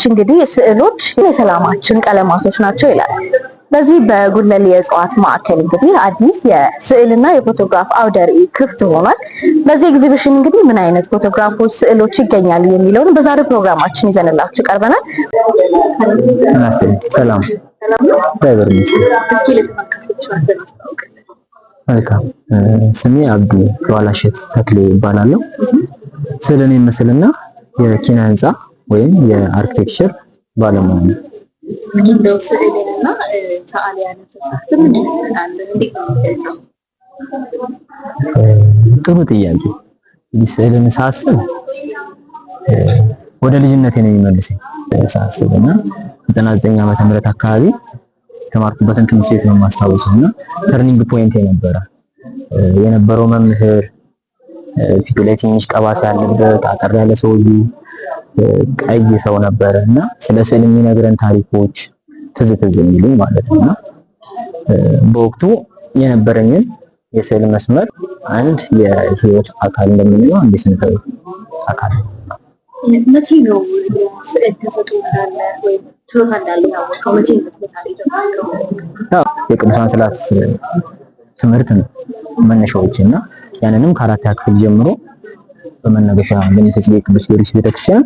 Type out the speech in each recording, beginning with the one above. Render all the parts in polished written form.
እንግዲህ ስዕሎች የሰላማችን ቀለማቶች ናቸው ይላል። በዚህ በጉለሌ የእጽዋት ማዕከል እንግዲህ አዲስ የስዕልና የፎቶግራፍ አውደ ርዕይ ክፍት ሆኗል። በዚህ ኤግዚቢሽን እንግዲህ ምን አይነት ፎቶግራፎች፣ ስዕሎች ይገኛሉ የሚለውን በዛሬው ፕሮግራማችን ይዘንላችሁ ቀርበናል። ሰላም መልካም። ስሜ አብዲ ዋላሸት ተክሌ ይባላለሁ። ስዕልን የምስልና የኪነ ህንፃ ወይም የአርኪቴክቸር ባለሙያ ነኝ። እስኪ እንደው ስዕልንና ሰዓሊያን ስታስብ ምን ትላለህ? እንዴት ነው የምትገልጸው? ጥሩ ጥያቄ። እንግዲህ ስዕልን ሳስብ ወደ ልጅነቴ ነው የሚመልሰኝ። ሳስብና 99 ዓመተ ምህረት አካባቢ ተማርኩበትን ትምህርት ቤት ነው የማስታውሰውና ተርኒንግ ፖይንት የነበረው መምህር ፊቱ ላይ ትንሽ ጠባሳ ያለበት አጠር ያለ ሰውዬ ቀይ ሰው ነበረ እና ስለ ስዕል የሚነግረን ታሪኮች ትዝ የሚሉኝ ማለት ነውና በወቅቱ የነበረኝን የስዕል መስመር አንድ የህይወት አካል እንደምንለው አንድ ስንተው አካል መቼ ነው ስዕል ተሰጥቶ እንዳለ ወይ ችሎታ እንዳለ ያወቀው? መቼ ነው ተመሳሳይ ተማርከው? የቅዱሳን ስዕላት ትምህርት ነው መነሻዎችና ያንንም ከአራተኛ ክፍል ጀምሮ በመናገሻ በሚተጽ ቅዱስ ጊዮርጊስ ቤተክርስቲያን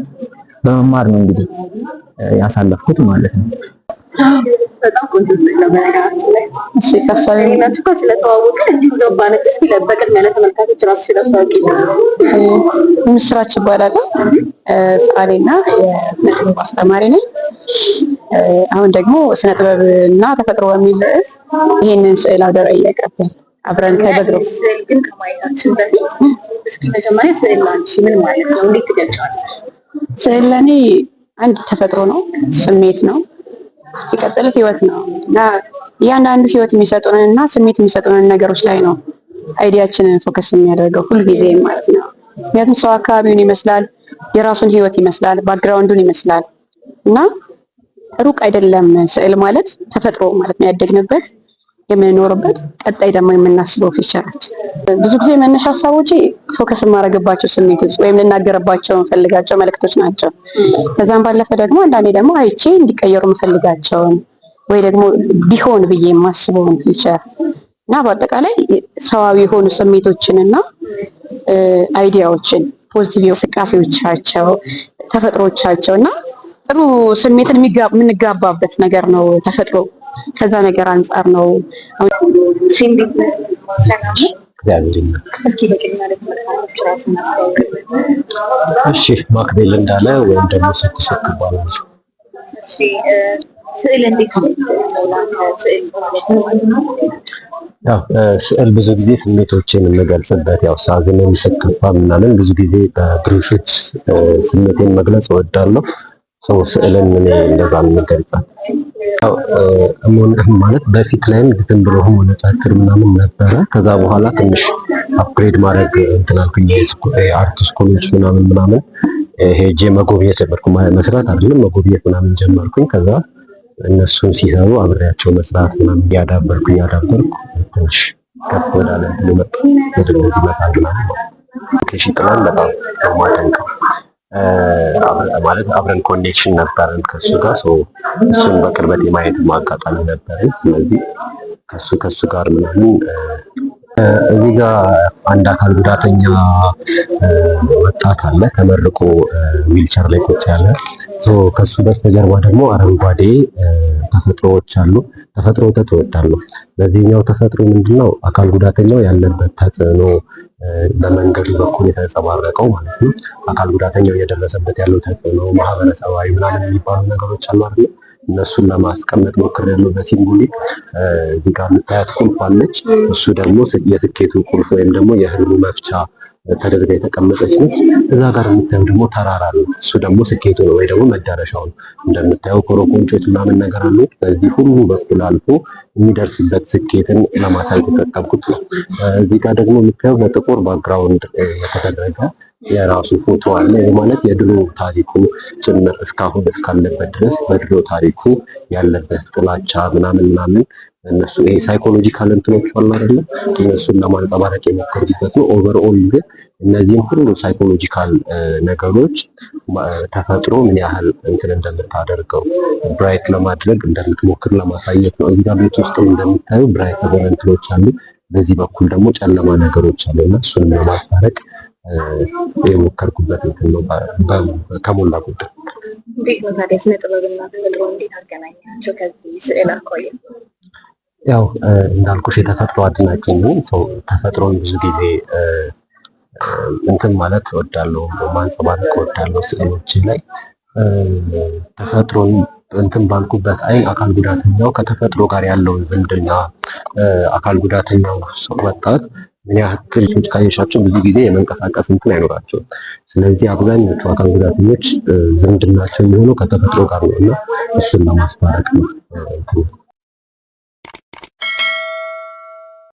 በመማር ነው እንግዲህ ያሳለፍኩት ማለት ነው። በጣም ቆንጆ ስዕል ነው በነገራችን ላይ። እሺ ታሳቢናችሁ ጋር ስለተዋወቅን እንዲሁ ገባን። እስኪ በቅድሚያ ለተመልካቾች ራስሽን አስተዋውቂ። ምስራች ይባላል። ሰዓሊና የስነ ጥበብ አስተማሪ ነኝ። አሁን ደግሞ ስነ ጥበብና ተፈጥሮ በሚል ርዕስ ይሄንን ስዕል አውደ ርዕይ እያቀረብን አብረን ከበግሮ ስዕል ግን ከማየታችን በፊት እስኪ መጀመሪያ ስዕል ላንቺ ምን ማለት ነው? እንዴት ትገልጫለሽ? ስዕል ለኔ አንድ ተፈጥሮ ነው፣ ስሜት ነው፣ ሲቀጥል ህይወት ነው እና እያንዳንዱ ህይወት የሚሰጡንን እና ስሜት የሚሰጡንን ነገሮች ላይ ነው አይዲያችንን ፎከስ የሚያደርገው ሁልጊዜ ማለት ነው። ምክንያቱም ሰው አካባቢውን ይመስላል፣ የራሱን ህይወት ይመስላል፣ ባክግራውንዱን ይመስላል እና ሩቅ አይደለም። ስዕል ማለት ተፈጥሮ ማለት ነው፣ ያደግንበት የምንኖርበት ቀጣይ ደግሞ የምናስበው ፊቸራችን። ብዙ ጊዜ መነሻ ሀሳቦች ፎከስ የማደርግባቸው ስሜቶች ወይም ልናገርባቸው የምፈልጋቸው መልእክቶች ናቸው። ከዛም ባለፈ ደግሞ አንዳንዴ ደግሞ አይቼ እንዲቀየሩ የምፈልጋቸውን ወይ ደግሞ ቢሆን ብዬ የማስበውን ፊቸር እና በአጠቃላይ ሰዋዊ የሆኑ ስሜቶችን እና አይዲያዎችን ፖዚቲቭ እንቅስቃሴዎቻቸው ተፈጥሮቻቸው እና ጥሩ ስሜትን የምንጋባበት ነገር ነው ተፈጥሮ። ከዛ ነገር አንፃር ነው ሲምቢት ሰላም እስኪ በቅድሚያ ለተመልካቾች ራስን አስተዋውቅ። እሺ ማክቤል እንዳለ ወይም ደግሞ ስኩስክ ይባላል። እሺ ስዕል እንዴት ነው? ስዕል ማለት ነው። ያው ስዕል ብዙ ጊዜ ስሜቶችን የምገልጽበት ያው ሳዝንም ስከፋ ምናምን ብዙ ጊዜ በብሩሾች ስሜቴን መግለጽ እወዳለሁ። ስዕልን እኔ እንደዛ የምገልጸው ማለት በፊት ላይም ዝም ብሎ ሆነ ጫትር ምናምን ነበረ። ከዛ በኋላ ትንሽ አፕግሬድ ማድረግ እንትን አልኩኝ። የአርት ስኩሎች ምናምን ሄጄ መጎብኘት ጀመርኩ። መስራት አይደለም መጎብኘት ምናምን ጀመርኩኝ። ከዛ እነሱን ሲሰሩ አብሬያቸው መስራት ምናምን ያዳበርኩ ትንሽ ከፍ ወዳለ ለመጣ ወደ መሳል ምናምን ከሽጥላን በጣም ማደንቀው ማለት አብረን ኮኔክሽን ነበረን ከሱ ጋር እሱን በቅርበት የማየት ማጋጣሚ ነበረኝ። ስለዚህ ከሱ ጋር ምናምን እዚህ ጋር አንድ አካል ጉዳተኛ ወጣት አለ ተመርቆ ዊልቸር ላይ ቁጭ ያለ። ከሱ በስተጀርባ ደግሞ አረንጓዴ ተፈጥሮዎች አሉ። ተፈጥሮ ተወዳለሁ። በዚህኛው ተፈጥሮ ምንድነው አካል ጉዳተኛው ያለበት ተጽዕኖ በመንገዱ በኩል የተንጸባረቀው ማለት ነው። አካል ጉዳተኛው እየደረሰበት ያለው ተጽዕኖ ማህበረሰባዊ ምናምን የሚባሉ ነገሮች አሉ አይደል? እነሱን ለማስቀመጥ ሞክሬያለሁ በሲምቦሊክ። እዚህ ጋር የምታያት ቁልፍ አለች። እሱ ደግሞ የስኬቱ ቁልፍ ወይም ደግሞ የህልሙ መፍቻ ተደርጋ የተቀመጠች ነች። እዛ ጋር የምታየው ደግሞ ተራራ ነው። እሱ ደግሞ ስኬቱ ነው ወይ ደግሞ መዳረሻው ነው። እንደምታየው ኮረኮንቾች ምናምን ነገር አሉ። በዚህ ሁሉ በኩል አልፎ የሚደርስበት ስኬትን ለማሳየት የተጠቀምኩት ነው። እዚህ ጋር ደግሞ የምታየው በጥቁር ባክግራውንድ የተደረገ የራሱ ፎቶ አለ። ይህ ማለት የድሮ ታሪኩ ጭምር እስካሁን እስካለበት ድረስ በድሮ ታሪኩ ያለበት ጥላቻ ምናምን እነሱ ይሄ ሳይኮሎጂካል እንትኖች አሉ አይደል? እነሱን ለማንጸባረቅ የሞከሩበት ነው። ኦቨርኦል ግን እነዚህም ሁሉ ሳይኮሎጂካል ነገሮች ተፈጥሮ ምን ያህል እንትን እንደምታደርገው ብራይት ለማድረግ እንደምትሞክር ለማሳየት ነው። እዚህ ጋር ቤት ውስጥ እንደምታዩ ብራይት እንትኖች አሉ፣ በዚህ በኩል ደግሞ ጨለማ ነገሮች አሉ እና እሱንም ለማስታረቅ የሞከርኩበት እንትን ነው ከሞላ ጎደል። እንዴት ነው ታዲያ ስነ ጥበብና ተፈጥሮ እንዴት አገናኛቸው ከዚህ ስዕል አኳያ? ያው እንዳልኩሽ የተፈጥሮ አድናቂ ነኝ። ተፈጥሮን ብዙ ጊዜ እንትን ማለት እወዳለሁ፣ ማንጸባረቅ እወዳለሁ ስዕሎች ላይ። ተፈጥሮን እንትን ባልኩበት አይን አካል ጉዳተኛው ከተፈጥሮ ጋር ያለውን ዝምድና፣ አካል ጉዳተኛው ወጣት ምን ያክል ልጆች ካየሻቸው ብዙ ጊዜ የመንቀሳቀስ እንትን አይኖራቸውም። ስለዚህ አብዛኞቹ አካል ጉዳተኞች ዝምድናቸው የሚሆነው ከተፈጥሮ ጋር ነው እና እሱን ለማስታረቅ ነው።